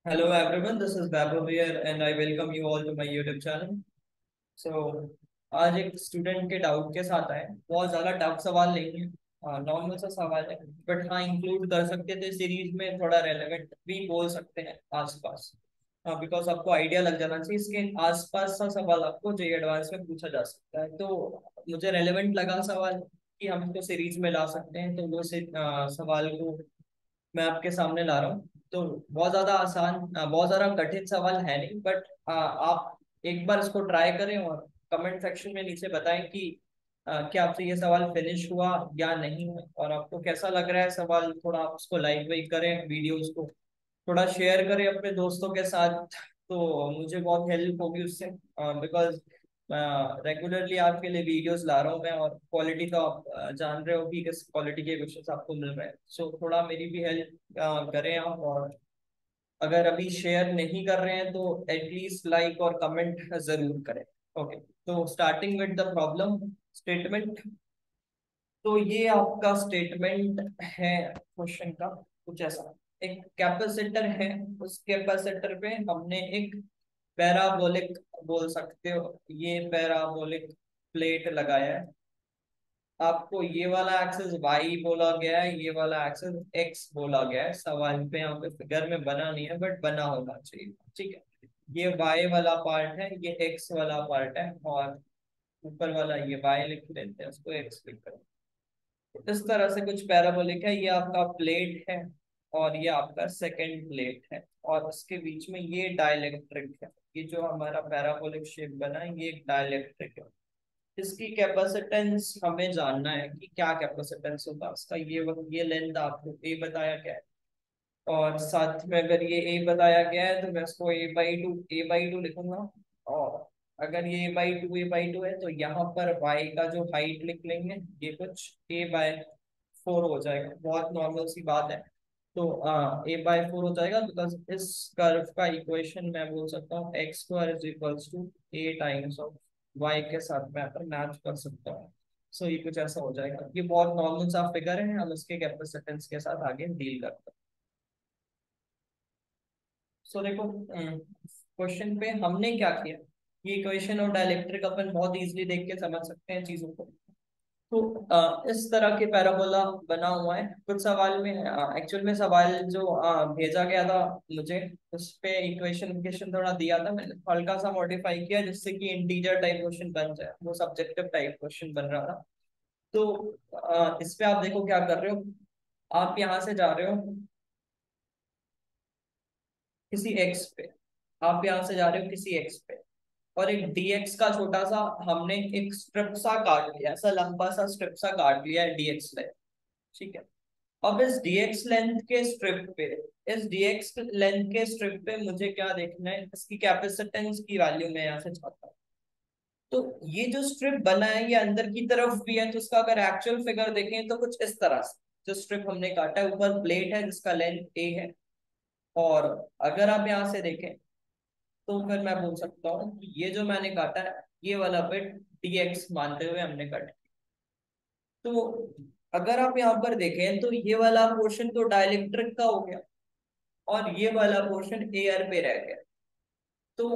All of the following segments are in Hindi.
Hello everyone, this is Vaibhav here and I welcome you all to my YouTube channel. So आज एक स्टूडेंट के डाउट के साथ आए, बहुत ज़्यादा टफ सवाल नहीं है, नॉर्मल सा सवाल है, बट हाँ इंक्लूड कर सकते थे सीरीज में, थोड़ा रेलेवेंट भी बोल सकते हैं आसपास, बिकॉज आपको आइडिया लग जाना चाहिए इसके आसपास सा सवाल आपको जो एडवांस में पूछा जा सकता है। तो मुझे रेलेवेंट लगा सवाल कि हम इसको सीरीज में ला सकते हैं, तो वो सवाल को मैं आपके सामने ला रहा हूँ। तो बहुत ज्यादा आसान, बहुत ज्यादा कठिन सवाल है नहीं, बट आप एक बार इसको ट्राई करें और कमेंट सेक्शन में नीचे बताएं कि क्या आपसे ये सवाल फिनिश हुआ या नहीं, और आपको कैसा लग रहा है सवाल। थोड़ा आप उसको लाइक वाइक करें, वीडियोस को थोड़ा शेयर करें अपने दोस्तों के साथ, तो मुझे बहुत हेल्प होगी उससे, बिकॉज रेगुलरली आपके लिए वीडियोस ला रहा हूँ मैं, और क्वालिटी तो आप जान रहे हो कि किस क्वालिटी के क्वेश्चंस आपको मिल रहे हैं। सो थोड़ा मेरी भी हेल्प करें आप, और अगर अभी शेयर नहीं कर रहे हैं तो एटलीस्ट लाइक और कमेंट जरूर करें। ओके, तो starting with the problem statement. तो ये आपका स्टेटमेंट है क्वेश्चन का कुछ ऐसा। एक कैपेसिटर है, उस कैपेसिटर पे हमने एक पैराबोलिक, बोल सकते हो ये पैराबोलिक प्लेट लगाया है। आपको ये वाला एक्सेस वाई बोला गया है, ये वाला एक्सेस एक्स बोला गया है। सवाल पे यहाँ पे फिगर में बना नहीं है, बट बना होना चाहिए। ठीक है, ये वाई वाला पार्ट है, ये एक्स वाला पार्ट है, और ऊपर वाला ये वाई लिख लेते हैं, उसको एक्स लिख कर। इस तरह से कुछ पैराबोलिक है, ये आपका प्लेट है और ये आपका सेकंड प्लेट है, और उसके बीच में ये डाइलेक्ट्रिक है। ये जो हमारा पैराबोलिक शेप बना है ये एक डाइलेक्ट्रिक है। इसकी कैपेसिटेंस हमें जानना है कि क्या कैपेसिटेंस होगा उसका। ये लेंथ आपको ए बताया गया है, और साथ में अगर ये ए बताया गया है तो मैं इसको ए बाई टू लिखूंगा। और अगर ये ए बाई टू है तो यहाँ पर वाई का जो हाइट लिख लेंगे, ये कुछ ए बाय 4 हो जाएगा। बहुत नॉर्मल सी बात है। तो ए बाय 4 हो जाएगा, बिकॉज इस कर्व का इक्वेशन मैं बोल सकता हूँ x square is equals to a times of y के साथ मैं पर मैच कर सकता हूँ। सो ये कुछ ऐसा हो जाएगा। ये बहुत नॉर्मल सा फिगर है, हम इसके कैपेसिटेंस के साथ आगे डील करते हैं। सो देखो, क्वेश्चन पे हमने क्या किया, ये इक्वेशन और डाइलेक्ट्रिक अपन बहुत इजीली देख के समझ सकते हैं चीजों को। तो इस तरह के पैराबोला बना हुआ है। कुछ सवाल में एक्चुअल में सवाल जो भेजा गया था मुझे, उस पे इक्वेशन इक्वेशन थोड़ा दिया था, मैंने हल्का सा मॉडिफाई किया जिससे कि इंटीजर टाइप क्वेश्चन बन जाए, वो सब्जेक्टिव टाइप क्वेश्चन बन रहा था। तो इस पे आप देखो क्या कर रहे हो। आप यहाँ से जा रहे हो किसी एक्स पे, आप यहाँ से जा रहे हो किसी एक्स पे, और एक डीएक्स का छोटा सा हमने एक स्ट्रिप सा काट लिया, ऐसा लंबा सा स्ट्रिप सा काट लिया है डीएक्स लेंथ। ठीक है, अब इस डीएक्स लेंथ के स्ट्रिप पे, इस डीएक्स लेंथ के स्ट्रिप पे मुझे क्या देखना है, इसकी कैपेसिटेंस की वैल्यू मैं यहाँ से चाहता हूँ। तो ये जो स्ट्रिप बना है ये अंदर की तरफ भी है, तो इसका अगर एक्चुअल फिगर देखें तो कुछ इस तरह से, जो स्ट्रिप हमने काटा है ऊपर प्लेट है जिसका लेंथ ए है, और अगर आप यहाँ से देखें तो फिर मैं बोल सकता हूँ कि ये जो मैंने काटा है ये वाला बिट डीएक्स मानते हुए हमने काटा। तो अगर आप यहाँ पर देखें तो ये वाला पोर्शन तो डाइलेक्ट्रिक का हो गया, और ये वाला पोर्शन एयर पे रह गया। तो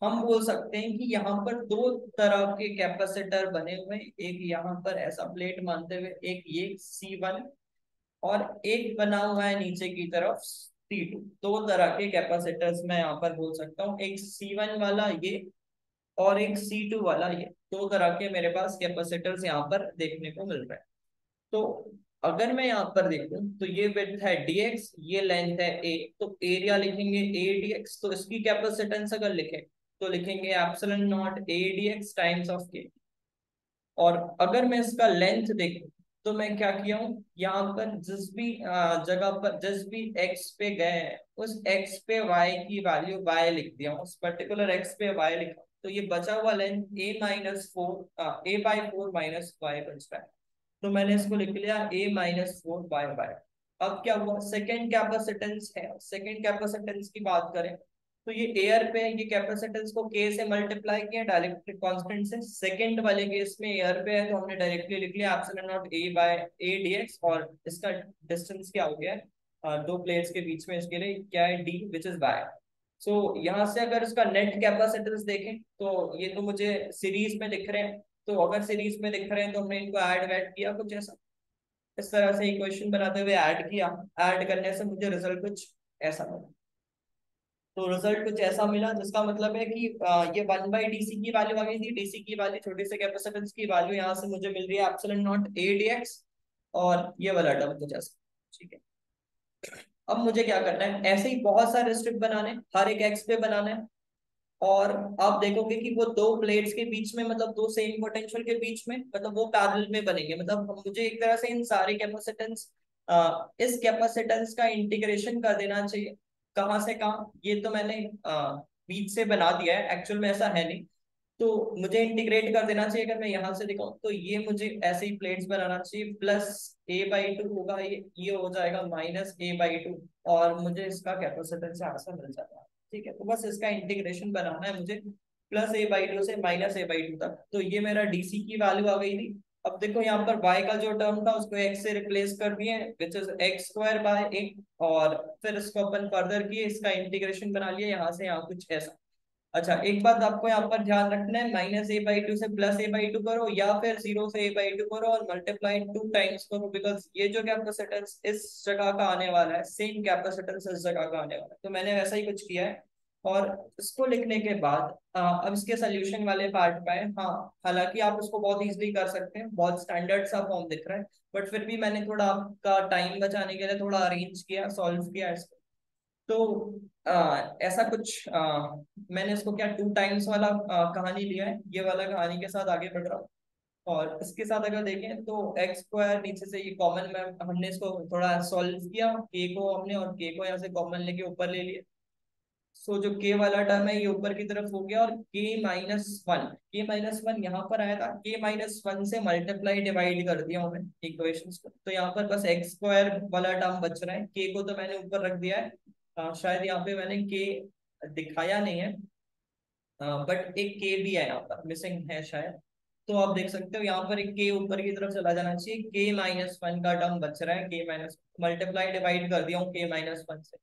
हम बोल सकते हैं कि यहाँ पर दो तरह के कैपेसिटर बने हुए हैं, एक यहाँ पर ऐसा प्लेट मानते हुए, एक ये C1, और एक बना हुआ है नीचे की तरफ C2। दो तरह के कैपेसिटर्स मैं यहाँ पर बोल सकता हूँ, एक C1 वाला ये और एक C2 वाला ये। दो तरह के मेरे पास कैपेसिटर्स यहाँ पर देखने को मिल रहे हैं। तो अगर मैं यहाँ पर देखूं तो ये विड्थ है dx, ये लेंथ है a, तो एरिया लिखेंगे a dx। तो इसकी कैपेसिटेंस अगर लिखें तो लिखेंगे epsilon not a dx times of k। और अगर मैं इसका लेंथ देखूं तो मैं क्या किया हूँ, यहाँ पर जिस भी जगह पर जिस भी x पे गए हैं उस x पे y की वैल्यू y लिख दिया हूँ, उस पर्टिकुलर x पे y लिखा। तो ये बचा हुआ length a by 4 minus y बचता है। तो मैंने इसको लिख लिया a-4 y/। अब क्या हुआ, सेकेंड कैपेसिटेंस है, सेकेंड कैपेसिटेंस की बात करें तो ये एयर पे है, ये कैपेसिटेंस को k से मल्टीप्लाई किया डायरेक्टली कांस्टेंट से। सेकंड वाले केस में एयर पे है तो हमने डायरेक्टली लिख लिया epsilon not a by a dx, और इसका डिस्टेंस क्या हो गया है दो प्लेट्स के बीच में इसके लिए क्या है, डी विच इज वाई। सो यहाँ से अगर इसका नेट कैपेसिटेंस देखें तो ये तो मुझे सीरीज में दिख रहे हैं, तो अगर सीरीज में दिख रहे हैं तो हमने इनको ऐड वैड किया कुछ ऐसा, इस तरह से इक्वेशन बनाते हुए ऐड किया, ऐड करने से मुझे रिजल्ट कुछ ऐसा मिला। तो रिजल्ट कुछ ऐसा मिला जिसका मतलब है कि ये 1/dc की वैल्यू आ गई थी, डीसी की वैल्यू छोटे से कैपेसिटेंस की वैल्यू यहाँ से मुझे मिल रही है एप्सिलॉन नॉट ए dx, और ये वाला टर्म कुछ ऐसा। ठीक है, अब मुझे क्या करना है, ऐसे ही बहुत सारे स्ट्रिप बनाने, हर एक एक्स पे बनाना है। और आप देखोगे कि वो दो प्लेट्स के बीच में, मतलब दो सेम पोटेंशियल के बीच में, मतलब वो पैरेलल में बनेंगे, मतलब मुझे एक तरह से इन सारे कैपेसिटेंस, इस कैपेसिटेंस का इंटीग्रेशन कर देना चाहिए। कहाँ से कहाँ, ये तो मैंने बीच से बना दिया है, एक्चुअल में ऐसा है नहीं। तो मुझे इंटीग्रेट कर देना चाहिए, अगर मैं यहाँ से दिखाऊं तो ये मुझे ऐसे ही प्लेट्स बनाना चाहिए, प्लस a/2 होगा, ये हो जाएगा -a/2, और मुझे इसका कैपेसिटेंस ऐसा मिल जाता है। ठीक है, तो बस इसका इंटीग्रेशन बनाना है मुझे, +a/2 से -a/2 तक। तो ये मेरा डीसी की वैल्यू आ गई थी। अब देखो यहाँ पर y का जो टर्म था उसको x से रिप्लेस कर दिए, विच इज x² 8, और फिर इसको अपन फर्दर किए, इसका इंटीग्रेशन बना लिया यहाँ से यहाँ कुछ ऐसा। अच्छा, एक बात आपको यहाँ पर ध्यान रखना है, -a/2 से +a/2 करो, या फिर 0 से a/2 करो और मल्टीप्लाई 2 टाइम्स करो, बिकॉज ये जो कैपेसिटेंस इस जगह का आने वाला है, सेम कैपेसिटेंस इस जगह का आने वाला है, तो मैंने वैसा ही कुछ किया है। और इसको लिखने के बाद अब इसके सोल्यूशन वाले पार्ट पे आए। हाँ, हालांकि आप इसको बहुत इजीली कर सकते हैं, बहुत स्टैंडर्ड सा फॉर्म दिख रहा है, बट फिर भी मैंने थोड़ा आपका टाइम बचाने के लिए थोड़ा अरेंज किया, सॉल्व किया इसको। तो ऐसा कुछ मैंने इसको क्या 2 टाइम्स वाला कहानी लिया है, ये वाला कहानी के साथ आगे बढ़ रहा हूँ। और इसके साथ अगर देखें तो x² नीचे से ये कॉमन में हमने इसको थोड़ा सॉल्व किया, k को हमने, और k को यहाँ से कॉमन लेके ऊपर ले लिया। सो जो k वाला टर्म है ये ऊपर की तरफ हो गया, और k-1 यहाँ पर आया था, k-1 से मल्टीप्लाई डिवाइड कर दिया हूँ मैंने इक्वेशंस को, तो यहाँ पर बस x² वाला टर्म बच रहा है। k को तो मैंने ऊपर रख दिया है, शायद यहाँ पे मैंने k दिखाया नहीं है, बट एक k भी है यहाँ पर, मिसिंग है शायद। तो आप देख सकते हो यहाँ पर एक k ऊपर की तरफ चला जाना चाहिए, k-1 का टर्म बच रहा है, k- मल्टीप्लाई डिवाइड कर दिया हूँ k-1 से।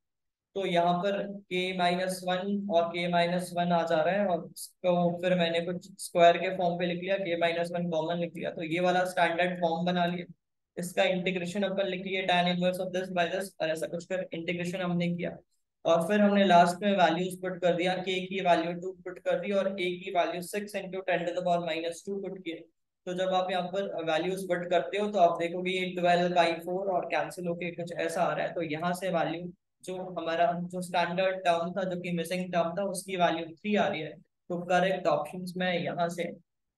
तो यहाँ पर k-1 और k-1 आ जा रहा है, और इसको फिर मैंने कुछ स्क्वायर के फॉर्म पे लिख लिया, k-1 कॉमन लिख लिया, तो ये वाला स्टैंडर्ड फॉर्म बना लिया। इसका इंटीग्रेशन अपन लिख लिए tan inverse of this by this, और ऐसा कुछ कर इंटीग्रेशन हमने किया। और फिर हमने लास्ट में वैल्यूज पुट कर दिया, k की वैल्यू 2 पुट कर दी, और a की वैल्यू 6 × 10⁻⁻2 पुट किए। तो जब आप यहाँ पर वैल्यूज पुट करते हो तो आप देखोगे ये 12/4 और कैंसिल होके कुछ ऐसा आ रहा है, तो यहाँ से वैल्यू जो हमारा जो स्टैंडर्ड टर्म था, जो कि मिसिंग टर्म था, उसकी वैल्यू 3 आ रही है। तो करेक्ट ऑप्शन में यहाँ से,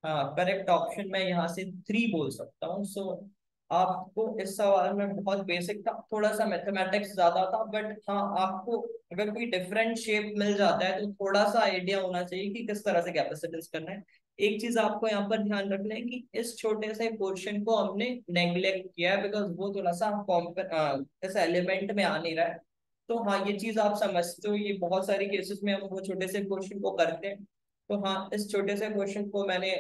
हाँ करेक्ट ऑप्शन में यहाँ से 3 बोल सकता हूँ। सो आपको इस सवाल में बहुत बेसिक था, थोड़ा सा मैथमेटिक्स ज्यादा था, बट हाँ आपको अगर कोई डिफरेंट शेप मिल जाता है तो थोड़ा सा आइडिया होना चाहिए कि किस तरह से कैपेसिटेंस करना है। एक चीज आपको यहाँ पर ध्यान रखना है कि इस छोटे से पोर्शन को हमने नेग्लेक्ट किया है, बिकॉज वो थोड़ा सा इस एलिमेंट में आ नहीं रहा है। तो हाँ, ये चीज आप समझते हो, ये बहुत सारे केसेस में हम वो छोटे से क्वेश्चन को करते हैं। तो हाँ, इस छोटे से क्वेश्चन को मैंने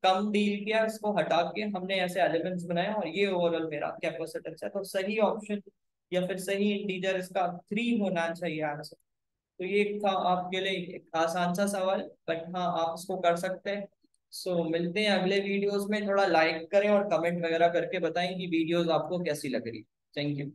कम डील किया, इसको हटा के हमने ऐसे एलिमेंट्स बनाए, और ये ओवरऑल मेरा कैपेसिटेंस है। तो सही ऑप्शन या फिर सही इंटीजर इसका 3 होना चाहिए आंसर। तो ये था आपके लिए एक आसान सा सवाल, बट हाँ आप इसको कर सकते हैं। सो मिलते हैं अगले वीडियोस में, थोड़ा लाइक करें और कमेंट वगैरह करके बताएं कि वीडियोस आपको कैसी लग रही। Thank you.